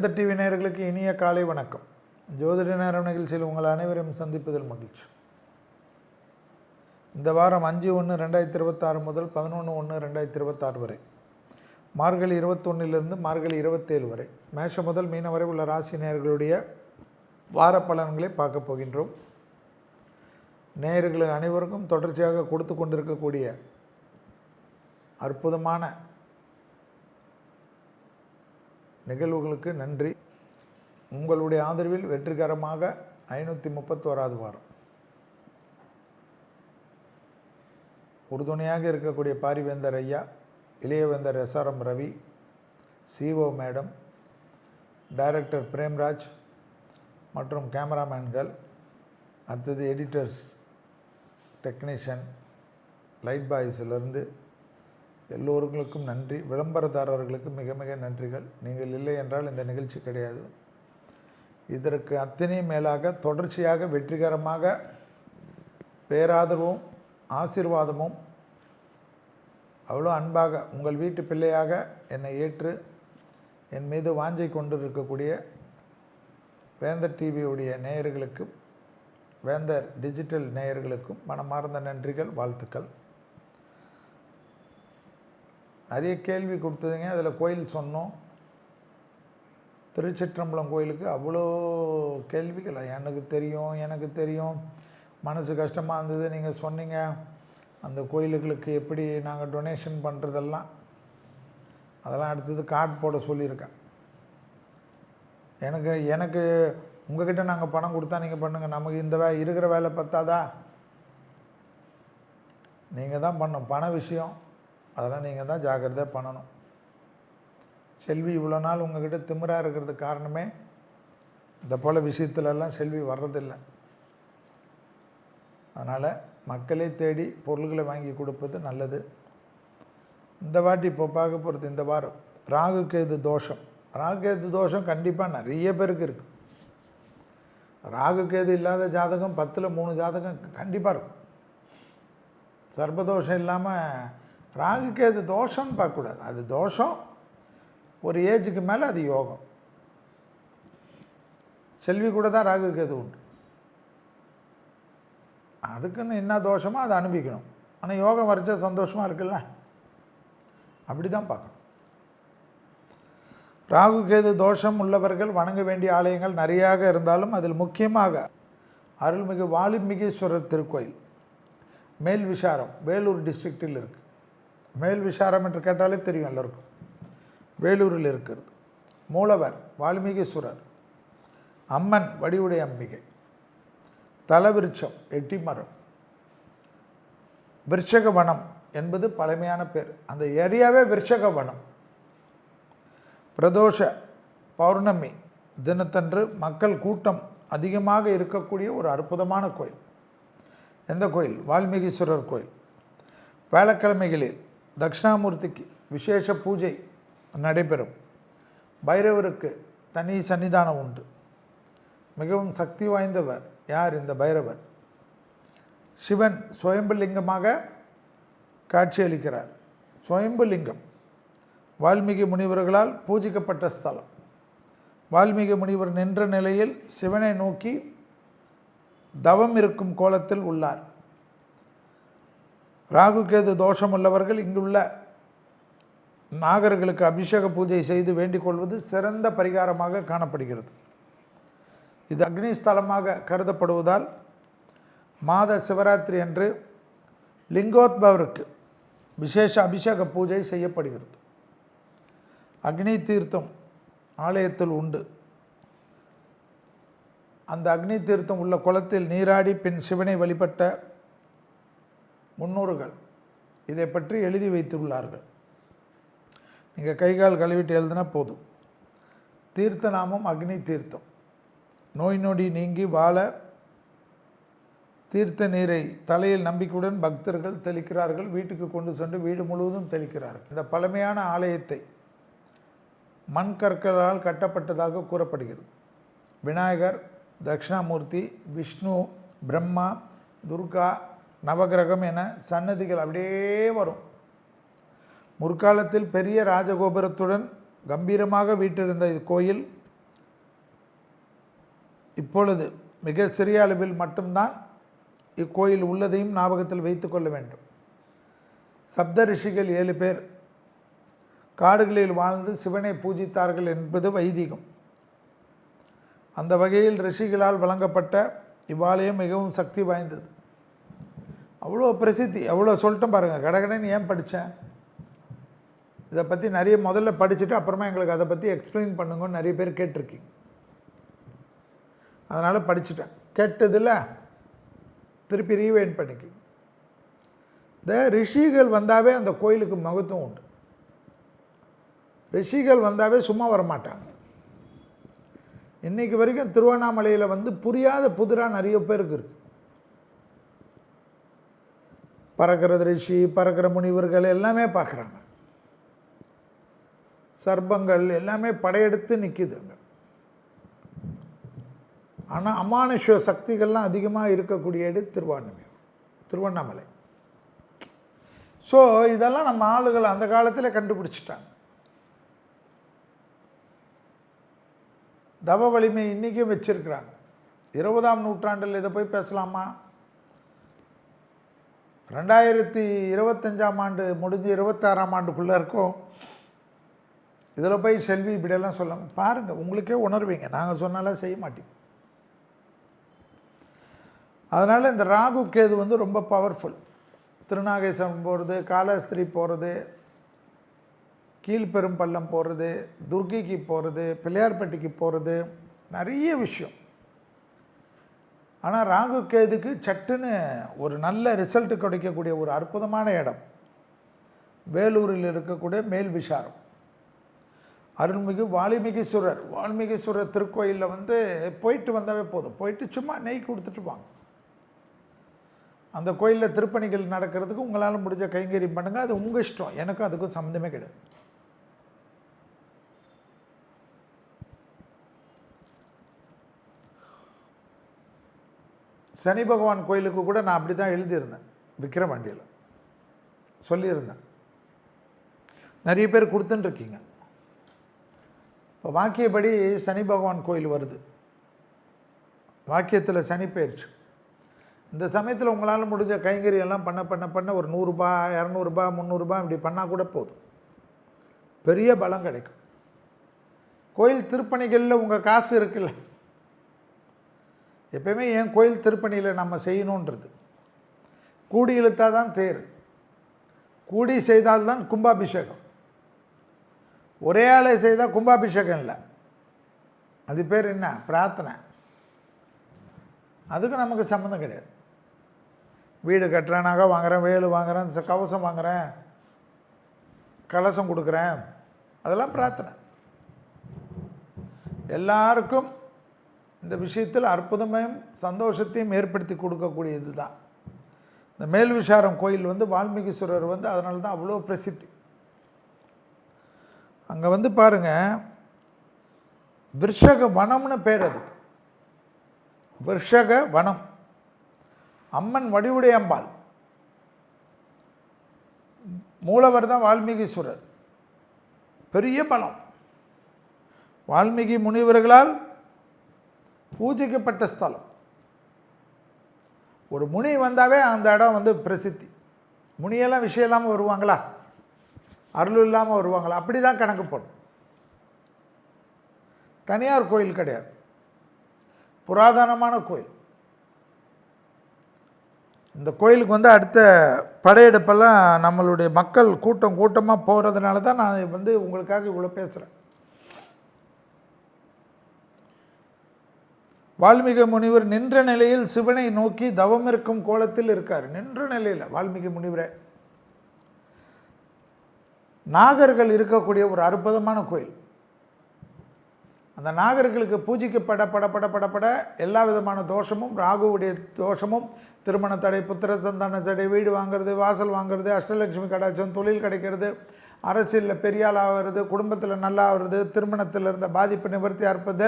வேந்தர் டிவி நேயர்களுக்கு இனிய காலை வணக்கம். ஜோதிட நேரம் நிகழ்ச்சியில் உங்கள் அனைவரையும் சந்திப்பதில் மகிழ்ச்சி. இந்த வாரம் 5/1/2026 முதல் 11/1/2026 வரை, மார்கழி 21 மார்கழி 27 வரை, மேஷம் முதல் மீனம் வரை உள்ள ராசி நேயர்களுடைய வார பலன்களை பார்க்க போகின்றோம். நேயர்கள் அனைவருக்கும் தொடர்ச்சியாக கொடுத்து கொண்டிருக்கக்கூடிய அற்புதமான நிகழ்வுகளுக்கு நன்றி. உங்களுடைய ஆதரவில் வெற்றிகரமாக 531வது வாரம். உறுதுணையாக இருக்கக்கூடிய பாரிவேந்தர் ஐயா, Ilayavendhar SRM Ravi, CO madam, director Premraj மற்றும் கேமராமேன்கள், அடுத்தது எடிட்டர்ஸ், டெக்னீஷியன், லைட் பாய்ஸிலிருந்து எல்லோருக்கும் நன்றி. விளம்பரதாரர்களுக்கு மிக மிக நன்றிகள். நீங்கள் இல்லை என்றால் இந்த நிகழ்ச்சி கிடையாது. இதற்கு அத்தனை மேலாக தொடர்ச்சியாக வெற்றிகரமாக பேராதரவும் ஆசீர்வாதமும் அவ்வளோ அன்பாக உங்கள் வீட்டு பிள்ளையாக என்னை ஏற்று என் மீது வாஞ்சை கொண்டு இருக்கக்கூடிய வேந்தர் டிவியுடைய நேயர்களுக்கும் வேந்தர் டிஜிட்டல் நேயர்களுக்கும் மனமார்ந்த நன்றிகள், வாழ்த்துக்கள். நிறைய கேள்வி கொடுத்ததுங்க. அதில் கோயில் சொன்னோம். திருச்சிற்றம்பலம் கோயிலுக்கு அவ்வளோ கேள்விகள். எனக்கு தெரியும் மனசு கஷ்டமாக இருந்தது. நீங்கள் சொன்னீங்க அந்த கோயிலுகளுக்கு எப்படி நாங்கள் டொனேஷன் பண்ணுறதெல்லாம், அதெல்லாம் அடுத்தது கார்டு போட சொல்லியிருக்கேன். எனக்கு உங்கள்கிட்ட நாங்கள் பணம் கொடுத்தா நீங்கள் பண்ணுங்கள். நமக்கு இந்த இருக்கிற வேலை பத்தாதா? நீங்கள் தான் பண்ணணும். பண விஷயம் அதெல்லாம் நீங்கள் தான் ஜாக்கிரதையாக பண்ணணும். செல்வி இவ்வளோ நாள் உங்கள்கிட்ட திமிராக இருக்கிறதுக்கு காரணமே இந்த போல் விஷயத்துலலாம் செல்வி வர்றதில்லை. அதனால் மக்களே தேடி பொருள்களை வாங்கி கொடுப்பது நல்லது. இந்த வாட்டி இப்போ பார்க்க போகிறது, இந்த வாரம் ராகு கேது தோஷம். ராகு கேது தோஷம் கண்டிப்பாக நிறைய பேருக்கு இருக்குது. ராகு கேது இல்லாத ஜாதகம் 10ல் 3 ஜாதகம் கண்டிப்பாக இருக்கும். சர்பதோஷம் இல்லாமல் ராகு கேது தோஷம்னு பார்க்கக்கூடாது. அது தோஷம், ஒரு ஏஜுக்கு மேலே அது யோகம். செல்வி கூட தான் ராகு கேது உண்டு. அதுக்குன்னு என்ன தோஷமோ அதை அனுபவிக்கணும். ஆனால் யோகம் வரைச்சா சந்தோஷமாக இருக்குல்ல, அப்படி தான் பார்க்கணும். ராகு கேது தோஷம் உள்ளவர்கள் வணங்க வேண்டிய ஆலயங்கள் நிறையாக இருந்தாலும் அதில் முக்கியமாக அருள்மிகு வால்மீகீஸ்வரர் திருக்கோயில் மேல் விசாரம், வேலூர் டிஸ்ட்ரிக்டில் இருக்குது. மேல் விசாரம் என்று கேட்டாலே தெரியும் எல்லோருக்கும். வேலூரில் இருக்கிறது. மூலவர் வால்மீகீஸ்வரர், அம்மன் வடிவுடை அம்பிகை, தலவிருட்சம் எட்டிமரம், விருட்சக வனம் என்பது பழமையான பேர். அந்த ஏரியாவே விருட்சக வனம். பிரதோஷ பௌர்ணமி தினத்தன்று மக்கள் கூட்டம் அதிகமாக இருக்கக்கூடிய ஒரு அற்புதமான கோயில். எந்த கோயில்? வால்மீகீஸ்வரர் கோயில். வியாழக்கிழமைகளில் தட்சிணாமூர்த்திக்கு விசேஷ பூஜை நடைபெறும். பைரவருக்கு தனி சன்னிதானம் உண்டு. மிகவும் சக்தி வாய்ந்தவர் யார்? இந்த பைரவர். சிவன் சுயம்புலிங்கமாக காட்சியளிக்கிறார். சுயம்புலிங்கம் வால்மீகி முனிவர்களால் பூஜிக்கப்பட்ட ஸ்தலம். வால்மீகி முனிவர் நின்ற நிலையில் சிவனை நோக்கி தவம் இருக்கும் கோலத்தில் உள்ளார். ராகு கேது தோஷம் உள்ளவர்கள் இங்குள்ள நாகர்களுக்கு அபிஷேக பூஜை செய்து வேண்டிக் கொள்வது சிறந்த பரிகாரமாக காணப்படுகிறது. இது அக்னி ஸ்தலமாக கருதப்படுவதால் மாத சிவராத்திரி அன்று லிங்கோத்பவருக்கு விசேஷ அபிஷேக பூஜை செய்யப்படுகிறது. அக்னி தீர்த்தம் ஆலயத்தில் உண்டு. அந்த அக்னி தீர்த்தம் உள்ள குளத்தில் நீராடி பின் சிவனை வழிபட்ட முன்னோர்கள் இதை பற்றி எழுதி வைத்துள்ளார்கள். நீங்கள் கைகால் கழுவிட்டு எழுதினா போதும். தீர்த்த நாமம் அக்னி தீர்த்தம். நோய் நொடி நீங்கி வாழ தீர்த்த நீரை தலையில் நம்பிக்கையுடன் பக்தர்கள் தெளிக்கிறார்கள். வீட்டுக்கு கொண்டு சென்று வீடு முழுவதும் தெளிக்கிறார்கள். இந்த பழமையான ஆலயத்தை மண் கற்களால் கட்டப்பட்டதாக கூறப்படுகிறது. விநாயகர், தட்சிணாமூர்த்தி, விஷ்ணு, பிரம்மா, துர்கா, நவகிரகம் என சன்னதிகள் அப்படியே வரும். முற்காலத்தில் பெரிய ராஜகோபுரத்துடன் கம்பீரமாக வீற்றிருந்த கோயில் இப்பொழுது மிக சிறிய அளவில் மட்டும்தான் இக்கோயில் உள்ளதையும் ஞாபகத்தில் வைத்து கொள்ள வேண்டும். சப்த ரிஷிகள் 7 பேர் காடுகளில் வாழ்ந்து சிவனை பூஜித்தார்கள் என்பது வைதீகம். அந்த வகையில் ரிஷிகளால் வழங்கப்பட்ட இவ்வாலயம் மிகவும் சக்தி வாய்ந்தது. அவ்வளோ பிரசித்தி, அவ்வளோ சொல்லிட்டோம் பாருங்கள். கடகடன்னு ஏன் படித்தேன், இதை பற்றி நிறைய முதல்ல படிச்சுட்டு அப்புறமா எங்களுக்கு அதை பற்றி எக்ஸ்பிளைன் பண்ணுங்கன்னு நிறைய பேர் கேட்டிருக்கீங்க. அதனால் படிச்சுட்டேன். கேட்டதில்ல திருப்பி ரீவைண்ட் பண்ணிக்க. இந்த ரிஷிகள் வந்தாவே அந்த கோயிலுக்கு மகத்துவம் உண்டு. ரிஷிகள் வந்தாவே சும்மா வரமாட்டாங்க. இன்றைக்கு வரைக்கும் திருவண்ணாமலையில் புரியாத புதிராக நிறைய பேருக்கு இருக்குது. பறக்கிறது ரிஷி, பறக்கிற முனிவர்கள் எல்லாமே பார்க்குறாங்க. சர்ப்பங்கள் எல்லாமே படையெடுத்து நிற்கிது. ஆனால் அமானுஷ்ய சக்திகள்லாம் அதிகமாக இருக்கக்கூடிய இடம் திருவண்ணாமலை. ஸோ இதெல்லாம் நம்ம ஆளுகள் அந்த காலத்தில் கண்டுபிடிச்சிட்டாங்க. தவ வலிமை இன்றைக்கும் வச்சிருக்கிறாங்க. 20ஆம் நூற்றாண்டில் இதை போய் பேசலாமா? 2025ஆம் ஆண்டு முடிஞ்சு 26ஆம் ஆண்டுக்குள்ளே இருக்கும். இதில் போய் செல்வி இப்படியெல்லாம் சொல்லாமல் பாருங்கள், உங்களுக்கே உணர்வீங்க. நாங்கள் சொன்னாலும் செய்ய மாட்டீங்க. அதனால் இந்த ராகு கேது ரொம்ப பவர்ஃபுல். திருநாகேசம் போகிறது, காலஸ்திரி போகிறது, கீழ்பெரும்பள்ளம் போகிறது, துர்கிக்கு போகிறது, பிள்ளையார்பட்டிக்கு போகிறது, நிறைய விஷயம். ஆனால் ராகு கேதுக்கு சட்டுன்னு ஒரு நல்ல ரிசல்ட் கிடைக்கக்கூடிய ஒரு அற்புதமான இடம் வேலூரில் இருக்கக்கூடிய மேல் விசாரம் அருள்மிகு வால்மீகீஸ்வரர் திருக்கோயிலில் போயிட்டு வந்தாவே போதும். போயிட்டு சும்மா நெய் கொடுத்துட்டு வாங்க. அந்த கோயிலில் திருப்பணிகள் நடக்கிறதுக்கு உங்களால் முடிஞ்ச கைங்கரியம் பண்ணுங்கள். அது உங்கள் இஷ்டம், எனக்கும் அதுக்கும் சம்மந்தமே கிடையாது. சனி பகவான் கோயிலுக்கு கூட நான் அப்படி தான் எழுதியிருந்தேன். விக்கிரவாண்டியில் சொல்லியிருந்தேன். நிறைய பேர் கொடுத்துட்டுருக்கீங்க. இப்போ வாக்கியப்படி சனி பகவான் கோயில் வருது. வாக்கியத்தில் சனி பெயர்ச்சி. இந்த சமயத்தில் உங்களால் முடிஞ்ச கைங்கரியெல்லாம் பண்ண ஒரு 100 ரூபாய் 200 ரூபாய் 300 ரூபாய் இப்படி பண்ணால் கூட போதும், பெரிய பலம் கிடைக்கும். கோயில் திருப்பணிகளில் உங்கள் காசு இருக்குல்ல, எப்பயுமே ஏன் கோயில் திருப்பணியில் நம்ம செய்யணுன்றது. கூடி இழுத்தால் தான் தேர், கூடி செய்தால்தான் கும்பாபிஷேகம். ஒரே ஆளை செய்தால் கும்பாபிஷேகம் இல்லை, அது பேர் என்ன, பிரார்த்தனை. அதுக்கு நமக்கு சம்மந்தம் கிடையாது. வீடு கட்டுறேன், நகை வாங்குகிறேன், வேலு வாங்குகிறேன், கவசம் வாங்குகிறேன், கலசம் கொடுக்குறேன், அதெல்லாம் பிரார்த்தனை. எல்லாருக்கும் இந்த விஷயத்தில் அற்புதமையும் சந்தோஷத்தையும் ஏற்படுத்தி கொடுக்கக்கூடியது தான் இந்த மேல் விசாரம் கோயில். வால்மீகீஸ்வரர் அதனால தான் அவ்வளோ பிரசித்தி. அங்கே பாருங்கள், விருஷக வனம்னு பேர். அதுக்கு விருஷக வனம். அம்மன் வடிவுடைய அம்பாள். மூலவர் தான் வால்மீகீஸ்வரர். பெரிய பலம். வால்மீகி முனிவர்களால் பூஜிக்கப்பட்ட ஸ்தலம். ஒரு முனி வந்தாவே அந்த இடம் பிரசித்தி. முனியெல்லாம் விஷயம் இல்லாமல் வருவாங்களா, அருள் இல்லாமல் வருவாங்களா? அப்படி தான் கணக்கு போடும். தனியார் கோயில் கிடையாது, புராதனமான கோயில். இந்த கோயிலுக்கு அடுத்த படையெடுப்பெல்லாம் நம்மளுடைய மக்கள் கூட்டமாக போகிறதுனால தான் நான் உங்களுக்காக இவ்வளோ பேசுகிறேன். வால்மீகி முனிவர் நின்ற நிலையில் சிவனை நோக்கி தவம் இருக்கும் கோலத்தில் இருக்கார். நின்ற நிலையில் வால்மீகி முனிவரே. நாகர்கள் இருக்கக்கூடிய ஒரு அற்புதமான கோயில். அந்த நாகர்களுக்கு பூஜிக்கப்பட எல்லா விதமான தோஷமும், ராகுவுடைய தோஷமும், திருமண தடை, புத்திர சந்தான தடை, வீடு வாங்கிறது, வாசல் வாங்கிறது, அஷ்டலட்சுமி கடாட்சம், தொழில் கிடைக்கிறது, அரசியலில் பெரிய ஆளாகிறது, குடும்பத்தில் நல்லா ஆகிறது, திருமணத்தில் இருந்த பாதிப்பு நிவர்த்தி இருப்பது,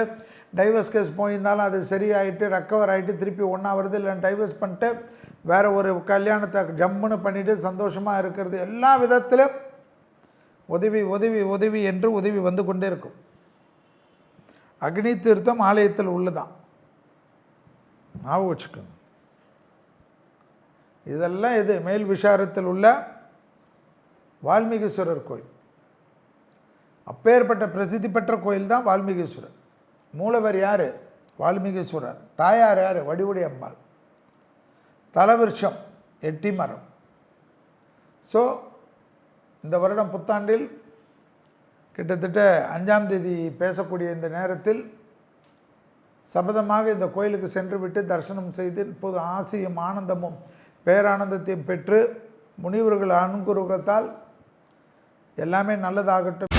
டைவர்ஸ் கேஸ் போயிருந்தாலும் அது சரியாயிட்டு ரெக்கவர் ஆகிட்டு திருப்பி ஒன்றாவது, இல்லை டைவர்ஸ் பண்ணிட்டு வேறு ஒரு கல்யாணத்தை ஜம்முன்னு பண்ணிவிட்டு சந்தோஷமாக இருக்கிறது, எல்லா விதத்திலும் உதவி என்று உதவி கொண்டே இருக்கும். அக்னி தீர்த்தம் ஆலயத்தில் உள்ளதான். ஞாபகம் வச்சுக்கோங்க. இதெல்லாம் இது மேல் விஷாரத்தில் உள்ள வால்மீகீஸ்வரர் கோயில். அப்பேற்பட்ட பிரசித்தி பெற்ற கோயில் தான் வால்மீகீஸ்வரர். மூலவர் யார்? வால்மீகீஸ்வரர். தாயார் யார்? வடிவுடை அம்பாள். தலவிருஷம் எட்டி மரம். ஸோ இந்த வருடம் புத்தாண்டில் கிட்டத்தட்ட 5ஆம் தேதி பேசக்கூடிய இந்த நேரத்தில் சபதமாக இந்த கோயிலுக்கு சென்று விட்டு தரிசனம் செய்து இப்போது ஆசையும் ஆனந்தமும் பேரானந்தத்தையும் பெற்று முனிவர்கள் அனுகிரகத்தால் எல்லாமே நல்லதாகட்டும்.